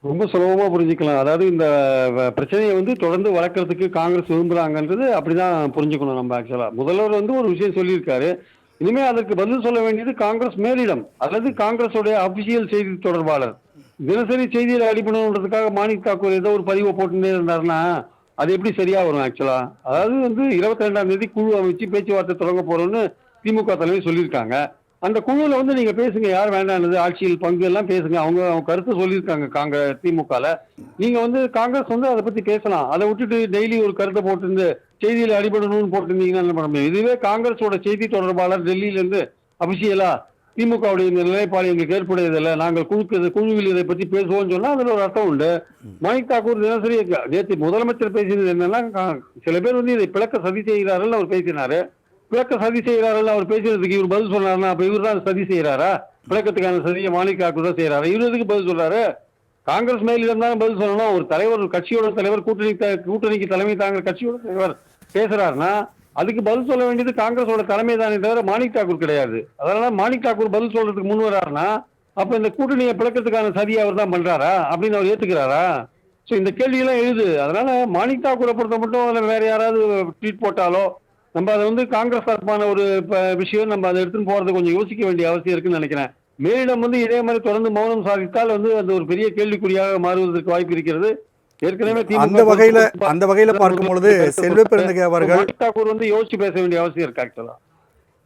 ரொம்ப சுலபமா புரிஞ்சுக்கலாம். அதாவது இந்த பிரச்சனைய வந்து தொடர்ந்து வளர்க்கறதுக்கு காங்கிரஸ் விரும்புறாங்கன்றது அப்படிதான் புரிஞ்சுக்கணும் நம்ம ஆக்சுவலா. முதல்வர் வந்து ஒரு விஷயம் சொல்லியிருக்காரு. இனிமே அதற்கு பதில் சொல்ல வேண்டியது காங்கிரஸ் மேலிடம் அல்லது காங்கிரஸுடைய அபிஷியல் செய்தி தொடர்பாளர். தினசரி செய்தியில அடிப்படைன்றதுக்காக மாணிக் தாக்கூர் ஏதோ ஒரு பதிவை போட்டுட்டே இருந்தாருன்னா, அது எப்படி சரியா வரும் ஆக்சுவலா? அதாவது வந்து 22ஆம் தேதி குழு அமைச்சு பேச்சுவார்த்தை தொடங்க போறோம்னு திமுக தலைவர் சொல்லியிருக்காங்க. அந்த குழுல வந்து நீங்க பேசுங்க. யார் வேண்டானது? ஆட்சியில் பங்கு எல்லாம் பேசுங்க. அவங்க கருத்து சொல்லியிருக்காங்க திமுகல. நீங்க வந்து காங்கிரஸ் வந்து அத பத்தி பேசலாம். அத விட்டுட்டு டெய்லி ஒரு கருத்த போட்டிருந்து செய்தியில அடிபடணும்னு போட்டிருந்தீங்கன்னா என்ன பண்ண முடியும்? இதுவே காங்கிரஸோட செய்தி தொடர்பாளர் டெல்லியில இருந்து அபிஷியலா திமுகவுடைய இந்த நிலைப்பாடு எங்களுக்கு ஏற்புடையதில்லை. நாங்கள் குழுவில் இதை பத்தி பேசுவோம்னு சொன்னா அதுல ஒரு அர்த்தம் உண்டு. மாணிக் தாக்கூர் தினசரி நேற்று முதலமைச்சர் பேசினது என்னன்னா, சில பேர் வந்து இதை பிளக்க சதி செய்கிறார்கள் அவர் பேசினாரு. பிளக்க சதி செய்கிறார்கள் அவர் பேசுறதுக்கு இவர் பதில் சொன்னாருன்னா அப்ப இவர் தான் சதி செய்யறாரா? பிளக்கத்துக்கான சதியை மாணிக் தாக்கூர் தான் செய்யறாரு. இவர் எதுக்கு பதில் சொல்றாரு? காங்கிரஸ் மேலிடம் தான் பதில் சொல்லணும். ஒரு தலைவர், ஒரு கட்சியோட தலைவர், கூட்டணிக்கு தலைமை தாங்கிற கட்சியோட தலைவர் பேசுறாருன்னா அதுக்கு பதில் சொல்ல வேண்டியது காங்கிரஸோட தலைமை தானே தவிர மாணிக் தாக்கூர் கிடையாது. அதனால மாணிக் தாக்கூர் பதில் சொல்றதுக்கு முன் வர்றாருன்னா அப்ப இந்த கூட்டணியை பிளக்கத்துக்கான சதியை அவர் தான் பண்றாரா அப்படின்னு அவர் ஏத்துக்கிறாரா? சோ இந்த கேள்வியெல்லாம் எழுது. அதனால மாணிக் தாக்கூரை பொறுத்த மட்டும் வேற யாராவது ட்வீட் போட்டாலோ நம்ம அதை வந்து காங்கிரஸ் தரப்பான ஒரு விஷயம், நம்ம அதை எடுத்துன்னு போறது கொஞ்சம் யோசிக்க வேண்டிய அவசியம் இருக்குன்னு நினைக்கிறேன். மேலிடம் வந்து இதே மாதிரி தொடர்ந்து மௌனம் சாதித்தால் வந்து அது ஒரு பெரிய கேள்விக்குறியாக மாறுவதற்கு வாய்ப்பு இருக்கிறது. ஏற்கனவே அந்த வகையில பார்க்கும் பொழுது செல்வ பெருந்தகை அவர்கள் தாக்கூர் வந்து யோசிச்சு பேச வேண்டிய அவசியம் இருக்கு ஆக்சுவலா.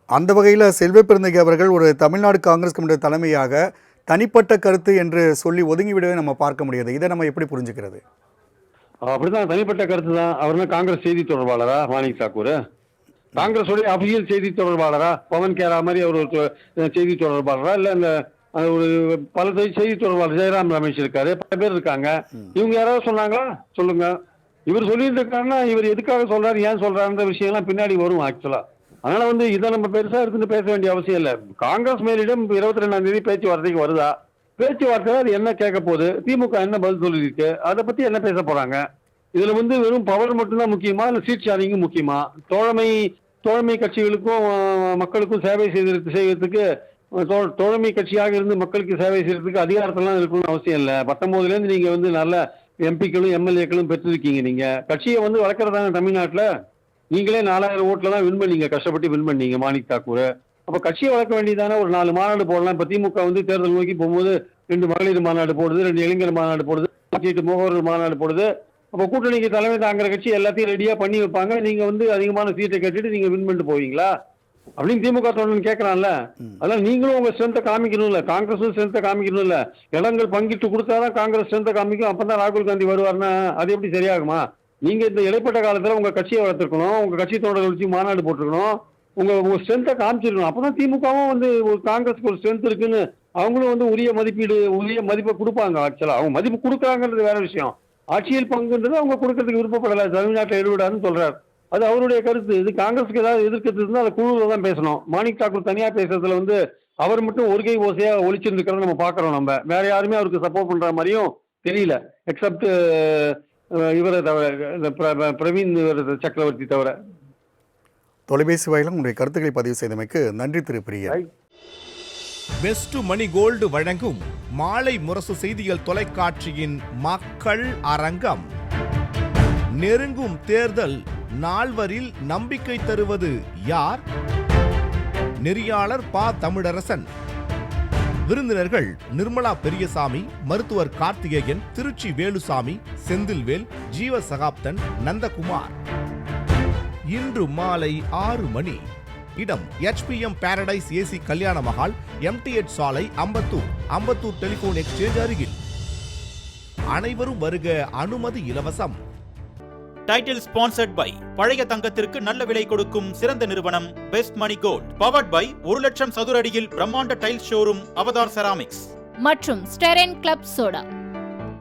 அந்த வகையில செல்வ பெருந்தகை அவர்கள் ஒரு தமிழ்நாடு காங்கிரஸ் கமிட்டி தலைமையாக தனிப்பட்ட கருத்து என்று சொல்லி ஒதுங்கிவிடவே நம்ம பார்க்க முடியாது. இதை நம்ம எப்படி புரிஞ்சுக்கிறது? அப்படிதான், தனிப்பட்ட கருத்து தான். அவர் காங்கிரஸ் செய்தி தொடர்பாளரா மாணிக் தாக்கூர்? காங்கிரஸுடைய அபிஷியல் செய்தி தொடர்பாளரா? பவன் கேரா மாதிரி அவர் ஒரு செய்தி தொடர்பாளரா? இல்ல இந்த ஒரு பல செய்தி தொடர்பாளர் ஜெயராம் ரமேஷ் இருக்காரு, பல பேர் இருக்காங்க. இவங்க யாராவது சொன்னாங்களா? சொல்லுங்க. இவர் சொல்லிட்டு இருக்காருன்னா இவர் எதுக்காக சொல்றாரு, ஏன் சொல்றாருன்ற விஷயம் எல்லாம் பின்னாடி வரும் ஆக்சுவலா. அதனால வந்து இதை நம்ம பெருசா இருக்குன்னு பேச வேண்டிய அவசியம் இல்லை. காங்கிரஸ் மேலிடம் 22ஆம் தேதி பேச்சுவார்த்தைக்கு வருதா? பேச்சுவார்த்தை அது என்ன கேட்க போகுது? திமுக என்ன பதில் சொல்லியிருக்கு? அதை பத்தி என்ன பேச போறாங்க? இதுல வந்து வெறும் பவர் மட்டும்தான் முக்கியமா, இல்ல சீட் ஷேரிங்கும் முக்கியமா? தோழமை கட்சிகளுக்கும் மக்களுக்கும் சேவை செய்வதற்கு தோழமை கட்சியாக இருந்து மக்களுக்கு சேவை செய்யறதுக்கு அதிகாரத்தெல்லாம் இருக்கணும்னு அவசியம் இல்லை. 19ல இருந்து நீங்க வந்து நல்ல எம்பிக்களும் எம்எல்ஏக்களும் பெற்றிருக்கீங்க. நீங்க கட்சியை வந்து வளர்க்கறதாங்க தமிழ்நாட்டுல. நீங்களே 4000 ஓட்டுல தான் வின் பண்ணீங்க, கஷ்டப்பட்டு வின் பண்ணீங்க மாணிக் தாக்கூர். அப்ப கட்சியை வளர்க்க வேண்டியதானே. ஒரு 4 மாநாடு போடலாம். இப்ப திமுக வந்து தேர்தல் நோக்கி போகும்போது 2 மகளிர் மாநாடு போடுது, 2 இளைஞர் மாநாடு போடுது, 8 முகவர் மாநாடு போடுது. அப்ப கூட்டணிக்கு தலைமை தாங்கிற கட்சி எல்லாத்தையும் ரெடியா பண்ணி வைப்பாங்க. நீங்க வந்து அதிகமான சீட்டை கட்டிட்டு நீங்க வின் பண்ணிட்டு போவீங்களா அப்படின்னு திமுக தொண்டன் கேட்கறான்ல. அதெல்லாம் நீங்களும் உங்க ஸ்ட்ரென்த்தை காமிக்கணும்ல, காங்கிரஸும் ஸ்ட்ரென்த்தை காமிக்கணும்ல. இடங்கள் பங்கிட்டு கொடுத்தாதான் காங்கிரஸ் ஸ்ட்ரென்த்தை காமிக்கும். அப்பதான் ராகுல் காந்தி வருவார்னா அது எப்படி சரியாகுமா? நீங்க இந்த இடைப்பட்ட காலத்துல உங்க கட்சியை வளர்த்துருக்கணும், உங்க கட்சி தொண்டர்கள் வச்சு மாநாடு போட்டிருக்கணும், உங்க ஸ்ட்ரென்த்தை காமிச்சிருக்கணும். அப்பதான் திமுகவும் வந்து ஒரு காங்கிரஸுக்கு ஒரு ஸ்ட்ரென்த் இருக்குன்னு அவங்களும் வந்து உரிய மதிப்பை கொடுப்பாங்க. ஆக்சுவலா அவங்க மதிப்பு கொடுக்குறாங்கிறது வேற விஷயம். ஆட்சியில் பங்குன்றது அவங்க கொடுக்கறதுக்கு விருப்பப்படல, தமிழ்நாட்டில் ஈடுபடாதுன்னு சொல்றாரு. அது அவருடைய கருத்து. இது காங்கிரஸுக்கு ஏதாவது எதிர்க்கிறது இருந்தால் அதை குழுவில் தான் பேசணும். மாணிக் தாக்கூர் தனியா பேசுறதுல வந்து அவர் மட்டும் ஒரு கை ஓசையா ஒழிச்சிருக்கிறத நம்ம பாக்குறோம். நம்ம வேற யாருமே அவருக்கு சப்போர்ட் பண்ற மாதிரியும் தெரியல, எக்ஸப்ட் இவரை தவிர, பிரவீன் சக்கரவர்த்தி தவிர. தொலைபேசி வாயிலும் உங்களுடைய கருத்துக்களை பதிவு செய்தமைக்கு நன்றி திரு பிரியா. வெஸ்ட் மணி கோல்டு வழங்கும் மாலை முரசு செய்திகள் தொலைக்காட்சியின் மக்கள் அரங்கம். நெருங்கும் தேர்தல் நால்வரில் நம்பிக்கை தருவது யார்? நெறியாளர் ப. தமிழரசன். விருந்தினர்கள் நிர்மலா பெரியசாமி, மருத்துவர் கார்த்திகேயன், திருச்சி வேலுசாமி, செந்தில்வேல், ஜீவசகாப்தன், நந்தகுமார். இன்று மாலை 6 மணி. இடம் HPM பாரடைஸ் AC கல்யாண மஹால், MTH சாலை, அம்பத்தூர் டெலிபோன் எக்ஸ்சேஞ்ச் அருகில். அனைவரும் வருக, அனுமதி இலவசம். டைட்டில் ஸ்பான்சர்ட் பை பழைய தங்கத்திற்கு நல்ல விலை கொடுக்கும் சிறந்த நிறுவனம் Best Money Gold. Powered by 1 லட்சம் சதுர அடியில் பிரம்மாண்ட டைல் ஷோரூம் அவதார் செராமிக்ஸ் மற்றும் ஸ்டெரென் கிளப் சோடா.